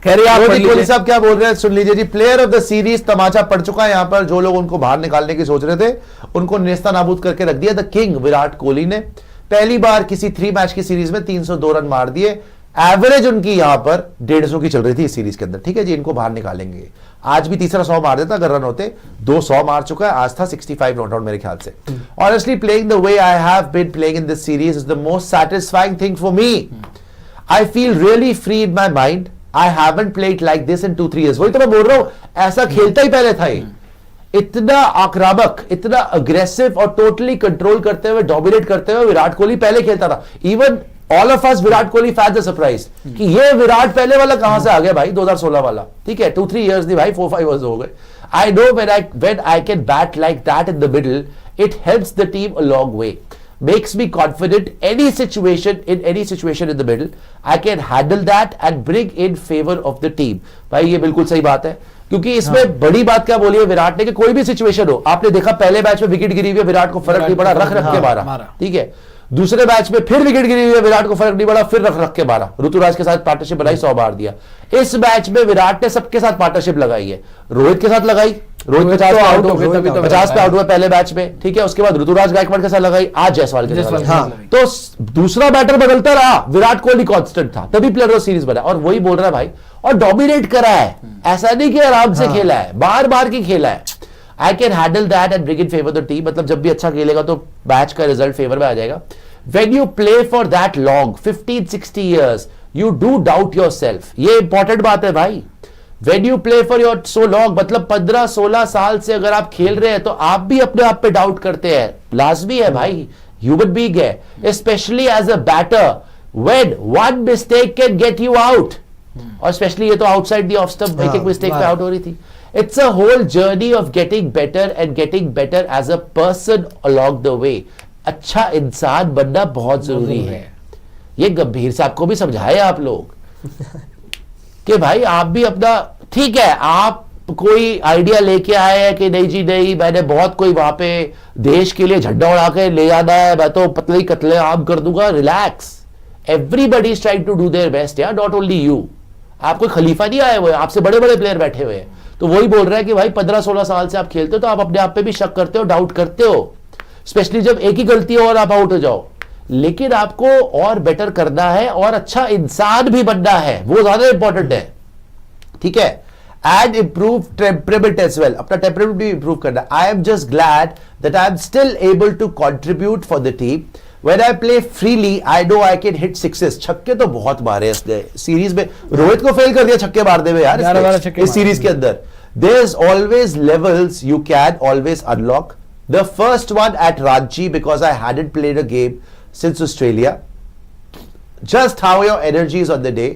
कोहली साहब क्या बोल रहे हैं सुन लीजिए जी। प्लेयर ऑफ द सीरीज तमाचा पड़ चुका है यहां पर। जो लोग उनको बाहर निकालने की सोच रहे थे उनको नेस्ता नाबूद करके रख दिया। द किंग विराट कोहली ने पहली बार किसी 3 मैच की सीरीज में 302 रन मार दिए। एवरेज उनकी यहां पर 150 की चल रही थी इस सीरीज के अंदर। ठीक है जी, इनको बाहर निकालेंगे। आज भी तीसरा 100 मार देता अगर रन होते। 200 मार चुका है, आज था 65 नॉट आउट मेरे ख्याल से। Honestly playing the way I have been playing in this series is the most satisfying thing for me. I feel really free in my mind. I haven't played like this in 2-3 years. वही तो मैं बोल रहा हूं, ऐसा खेलता ही पहले था। इतना आक्रामक, इतना अग्रेसिव और टोटली कंट्रोल करते हुए, डोमिनेट करते हुए विराट कोहली पहले खेलता था। Even all of us Virat Kohli fans are surprise कि ये विराट पहले वाला कहां से आ गया भाई 2016 वाला। ठीक है, 2-3 years नहीं भाई, 4-5 years हो गए। I know when I can bat like that in the middle, it helps the team a long way. Makes me confident in any situation in the middle, I can handle that and bring in favor of the team. भाई ये बिल्कुल सही बात है, क्योंकि इसमें बड़ी बात क्या बोली है विराट ने कि कोई भी सिचुएशन हो, आपने देखा पहले मैच में विकेट गिरी हुई है, विराट को फर्क नहीं पड़ा, रख के मारा। ठीक है, दूसरे मैच में फिर विकेट गिरी हुई है, विराट को फर्क नहीं पड़ा, फिर रख के मारा। ऋतुराज के साथ पार्टनरशिप बनाई, 100 मार दिया। इस मैच में विराट ने सबके साथ पार्टनरशिप लगाई है। रोहित के साथ लगाई, रोहित 50 पे आउट हो गए, 50 पे आउट हुआ पहले मैच में। ठीक है, उसके बाद ऋतुराज गायकवाड़ के साथ लगाई, आज जायसवाल के साथ। हाँ, तो दूसरा बैटर बदलता रहा, विराट कोहली कांस्टेंट था, तभी प्लेयर ऑफ सीरीज बना। और वही बोल रहा है भाई, और डोमिनेट करा है। ऐसा नहीं कि आराम से खेला है, बार बार की खेला है। I can handle that and bring in favour the team. मतलब जब भी अच्छा खेलेगा तो मैच का रिजल्ट फेवर में आ जाएगा। When you play for that long, 15-60 years, you do doubt yourself. ये इंपॉर्टेंट बात है भाई। When you play for your so long, मतलब 15-16 साल से अगर आप खेल रहे हैं तो आप भी अपने आप पे डाउट करते हैं, लाजमी है भाई, ह्यूमन बीइंग है। Especially as a batter, when one mistake can get you out. और स्पेशली ये तो आउटसाइड दी ऑफ स्टंप एक मिस्टेक पे आउट हो रही थी। It's a whole journey of getting better and getting better as a person along the way. अच्छा इंसान बनना बहुत जरूरी है। ये गंभीर साहब को भी समझाए आप लोग कि भाई आप भी अपना, ठीक है, आप कोई आइडिया लेके आए हैं कि नहीं जी नहीं, मैंने बहुत कोई वहां पे देश के लिए झंडा उड़ा के ले जाना है, मैं तो पतले ही कतले आम कर दूंगा। Relax, everybody is trying to do their best यार, नॉट ओनली यू। आप कोई खलीफा नहीं आए हुए, आपसे बड़े बड़े प्लेयर बैठे हुए हैं। तो वही बोल रहा है कि भाई 15-16 साल से आप खेलते हो तो आप अपने आप पे भी शक करते हो, डाउट करते हो, स्पेशली जब एक ही गलती हो और आप आउट हो जाओ। लेकिन आपको और बेटर करना है और अच्छा इंसान भी बनना है, वो ज्यादा इंपॉर्टेंट है। ठीक है, and improve temperament as well, अपना टेम्परामेंट भी इंप्रूव करना। I am just glad that I am still able to contribute for the team. When I play freely I know I can hit sixes. छक्के तो बहुत मारे इसने series में, रोहित को फेल कर दिया छक्के मारते हुए यार इस सीरीज के अंदर। There is always levels you can always unlock. The first one at Ranchi, because I hadn't played a game since Australia. Just how your energy is on the day.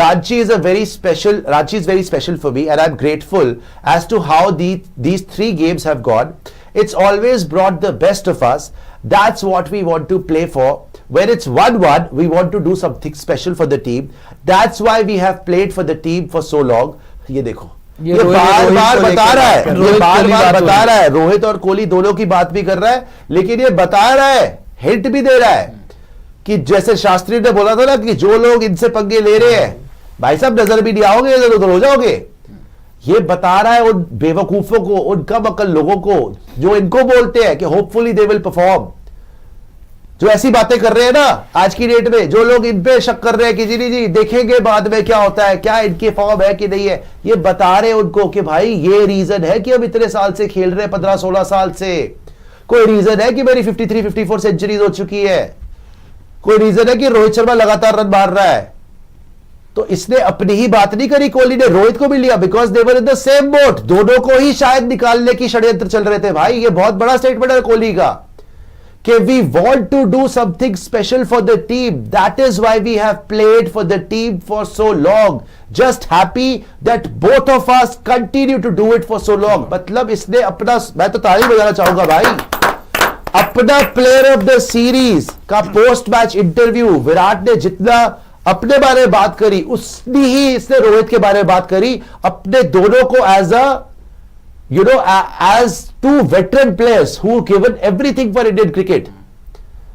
Ranchi is very special for me, and I'm grateful as to how these 3 games have gone. It's always brought the best of us. That's what we want to play for. When it's 1-1, we want to do something special for the team. That's why we have played for the team for so long. ये देखो, ये बार बार बता रहा है, ये बार बार बता रहा है, रोहित और कोहली दोनों की बात भी कर रहा है, लेकिन ये बता रहा है, हिंट भी दे रहा है कि जैसे शास्त्री ने बोला था ना कि जो लोग इनसे पंगे ले रहे हैं भाई साहब नजर भी नहीं आओगे, इधर उधर हो जाओगे। ये बता रहा है उन बेवकूफों को, उन कम अकल लोगों को जो इनको बोलते हैं कि होपफुली दे विल परफॉर्म, जो ऐसी बातें कर रहे हैं ना आज की डेट में, जो लोग इन पे शक कर रहे हैं कि जी जी देखेंगे बाद में क्या होता है, क्या इनकी फॉर्म है कि नहीं है। ये बता रहे हैं उनको कि भाई ये रीजन है कि हम इतने साल से खेल रहे हैं, 15-16 साल से। कोई रीजन है कि मेरी 53-54 सेंचुरीज हो चुकी है, कोई रीजन है कि रोहित शर्मा लगातार रन मार रहा है। तो इसने अपनी ही बात नहीं करी, कोहली ने रोहित को भी लिया, because they were in the same boat. दोनों को ही शायद निकालने की षड्यंत्र चल रहे थे भाई। ये बहुत बड़ा स्टेटमेंट है कोहली का कि we want to do something special for the team. That is why we have played for the team for so long. Just happy that both of us continue to do it for so long. मतलब इसने अपना, मैं तो ताली बजाना चाहूंगा भाई, अपना प्लेयर ऑफ द सीरीज का पोस्ट मैच इंटरव्यू विराट ने जितना अपने बारे में बात करी उतनी ही इसने रोहित के बारे में बात करी। अपने दोनों को as a as 2 veteran players who given everything for Indian cricket.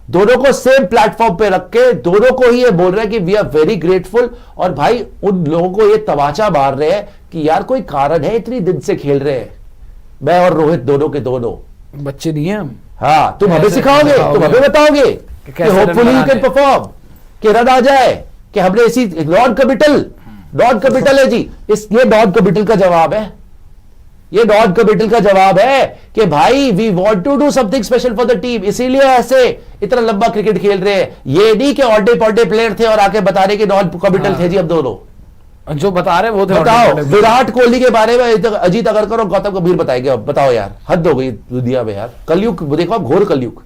दोनों को सेम प्लेटफॉर्म पे रख के दोनों को ही ये बोल रहे हैं कि वी आर वेरी ग्रेटफुल। और भाई उन लोगों को ये तमाचा मार रहे हैं कि यार कोई कारण है, इतनी दिन से खेल रहे हैं मैं और रोहित दोनों के दोनों बच्चे नहीं है हम। हाँ, तुम हमें सिखाओगे, तुम हमें बताओगे कि होपफुली यू कैन परफॉर्म, कि रन आ जाए, कि हमने इसी नॉन कमिटल है जी। ये नॉन कमिटल का जवाब है, ये नॉन कमिटल का जवाब है कि भाई we want to do something special for the team, इसीलिए ऐसे इतना लंबा क्रिकेट खेल रहे हैं। ये नहीं कि ऑल्टे पॉल्टे प्लेयर थे और आके बता रहे कि नॉन कमिटल थे जी हम दोनों। जो बता रहे वो थे। बताओ विराट कोहली के बारे में अजीत अगरकर और गौतम गंभीर बताएंगे। अब बताओ यार, हद हो गई दुनिया में यार, कलयुग देखो, घोर कलयुग।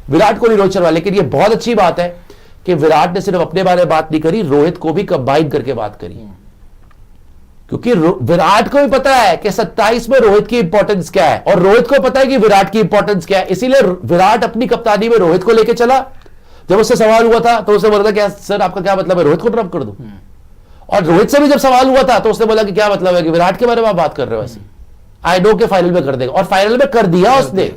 विराट कोहली, रोहित शर्मा। लेकिन ये बहुत अच्छी बात है कि विराट ने सिर्फ अपने बारे में बात नहीं करी, रोहित को भी कंबाइन करके बात करी, क्योंकि विराट को भी पता है कि 27 में रोहित की इंपॉर्टेंस क्या है और रोहित को पता है कि विराट की इंपॉर्टेंस क्या है। इसीलिए विराट अपनी कप्तानी में रोहित को लेके चला। जब उससे सवाल हुआ था तो उसने बोला था क्या सर आपका क्या मतलब है, रोहित को ड्रॉप कर दूं। और रोहित से भी जब सवाल हुआ था तो उसने बोला कि क्या मतलब है कि विराट के बारे में आप बात कर रहे हो, ऐसे आई नो के फाइनल में कर देगा, और फाइनल में कर दिया उसने।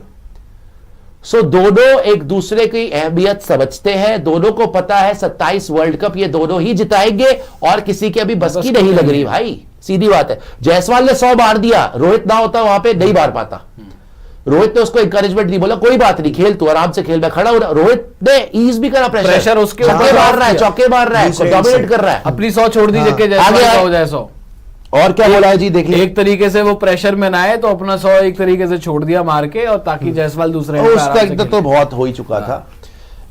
सो दोनों एक दूसरे की अहमियत समझते हैं, दोनों को पता है 27 वर्ल्ड कप ये दोनों ही जिताएंगे और किसी के अभी बस की नहीं लग रही भाई, सीधी बात है। जायसवाल ने 100 मार दिया, रोहित ना होता वहां पे नहीं मार पाता। रोहित ने उसको इंकरेजमेंट नहीं बोला, कोई बात नहीं खेल तू आराम से खेल, मैं खड़ा हूं। रोहित ने ईज भी करा प्रेशर उसके ऊपर, मार रहा है, चौके मार रहा है, डोमिनेट कर रहा है। अपनी 100 छोड़ दी जबकि जैसवाल और क्या बोला है जी, देखिए एक तरीके से वो प्रेशर में ना आए तो अपना 100 एक तरीके से छोड़ दिया मार के, और ताकि जायसवाल दूसरे उसका तो बहुत हो ही चुका था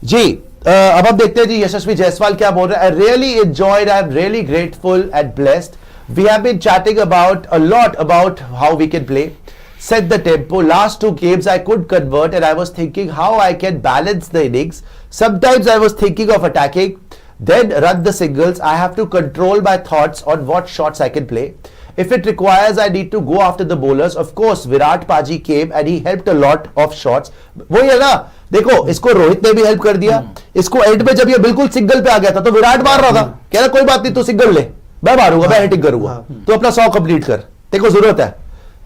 जी। अब हम देखते हैं जी यशस्वी जायसवाल क्या बोल रहे हैं। I really enjoyed, I am really grateful and blessed, we have been chatting about a lot about how we can play, set the tempo. Last 2 games I could convert and I was thinking how I can balance the innings. Sometimes I was thinking of attacking, then run the singles. I have to control my thoughts on what shots I can play. If it requires I need to go after the bowlers. Of course Virat Paji came and he helped a lot of shots. वही है ना, देखो इसको रोहित ने भी help कर दिया, इसको एंड में जब ये बिल्कुल सिंगल पे आ गया था तो विराट मार रहा था, कह रहा कोई बात नहीं तू सिंगल ले, मैं मारूंगा, मैं हिटिंग करूंगा, तू अपना 100 कंप्लीट कर, तेरे को जरूरत है।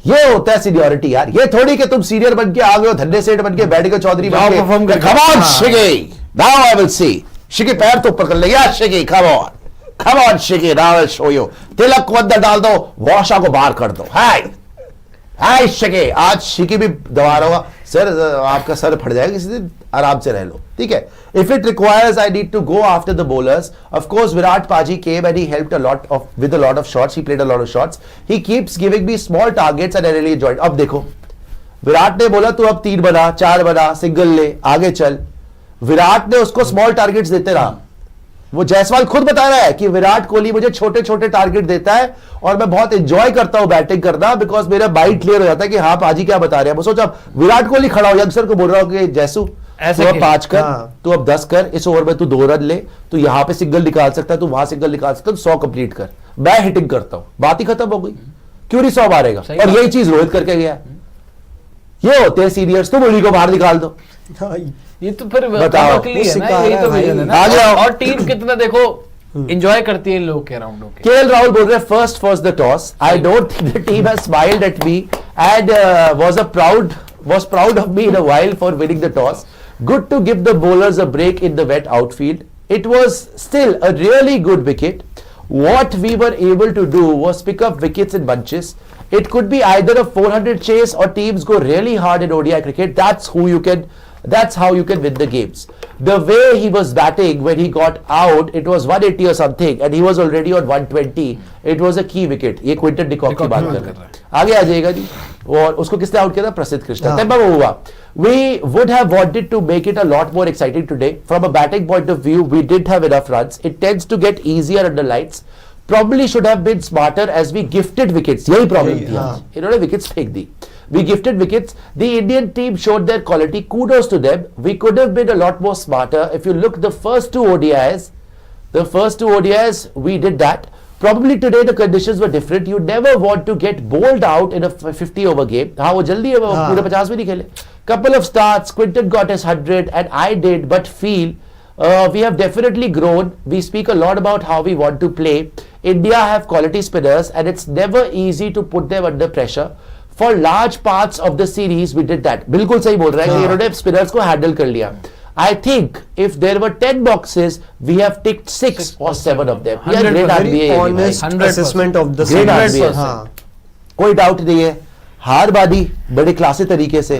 ये होता है सीनियरिटी यार, ये थोड़ी कि तुम सीनियर बन के आ गए हो, धन्ने सेठ बन के, बैटिंग चौधरी बन के, come on Shiki, now I will see, Shiki पैर तो ऊपर कर ले यार, Shiki come on Shiki, now I will show you, Tilak को अंदर डाल दो, वॉशा को बाहर कर दो, हाय शिकी। आज शिकी भी दबा रहा होगा, सर आपका सर फट जाएगा किसी दिन, आराम से रह लो, ठीक है। If it requires I need to go after the bowlers. Of course Virat Paji came and he helped with a lot of shots. He played a lot of shots. He keeps giving me small targets and I really enjoyed. अब देखो विराट ने बोला तू अब 3 बना, 4 बना, single ले, आगे चल। विराट ने उसको स्मॉल टारगेट्स देते रहा। वो जायसवाल खुद बता रहा है कि विराट कोहली मुझे छोटे छोटे टारगेट देता है और मैं बहुत एंजॉय करता हूं बैटिंग करना, बिकॉज मेरा माइंड क्लियर हो जाता है कि हाँ पाजी क्या बता रहे हैं। सोचा विराट कोहली खड़ा हो, यंगस्टर को बोल रहा हूं कि जैसू तू अब 5 कर, तू अब 10 कर, इस ओवर में तू 2 रन ले, तू यहां पे सिंगल निकाल सकता है, तू वहां सिंगल निकाल सकता है, 100 कंप्लीट कर, मैं हिटिंग करता हूं, बात ही खत्म हो गई। क्यों नहीं 100 मारेगा? और यही चीज रोहित करके गया। ये होते हैं सीनियर्स, तुम उन्हीं को बाहर निकाल दो। ये तो फिर बताओ, यही तो विजन है ना। और टीम कितना देखो एंजॉय करती है इन लोग के राउंडों के। केएल राहुल बोल रहे first the toss, I don't think the team has smiled at me and was proud of me in a while for winning the toss. Good to give the bowlers a break in the wet outfield. It was still a really good wicket. What we were able to do was pick up wickets in bunches. It could be either a 400 chase or teams go really hard in ODI cricket. That's how you can win the games. The way he was batting when he got out, it was 180 or something and he was already on 120. It was a key wicket. ये Quinton de Kock की बात कर रहे हैं। आगे आ जाएगा जी। और उसको किसने आउट किया था? प्रसिद्ध कृष्णा। तब वो हुआ। We would have wanted to make it a lot more exciting today. From a batting point of view, we didn't have enough runs. It tends to get easier under lights. Probably should have been smarter as we gifted wickets. यही problem थी आज। इन्होंने wickets फेंक दी। We gifted wickets. The Indian team showed their quality. Kudos to them. We could have been a lot more smarter. If you look the first two ODIs, we did that. Probably today the conditions were different. You never want to get bowled out in a 50 over game. हाँ वो जल्दी है, पूरे 50 भी नहीं खेले. Couple of starts, Quinton got his 100 and I did, but feel we have definitely grown. We speak a lot about how we want to play. India have quality spinners and it's never easy to put them under pressure. For large parts of the series we did that. बिल्कुल सही बोल रहा है कि इन्होंने spinners को handle कर लिया। I think if there were 10 boxes, we have ticked 6 or 7 of them. We are great Very RBA. honest 100%. assessment of the Great series. RBA. हाँ कोई डाउट नहीं है, हार बादी बड़े क्लासी तरीके से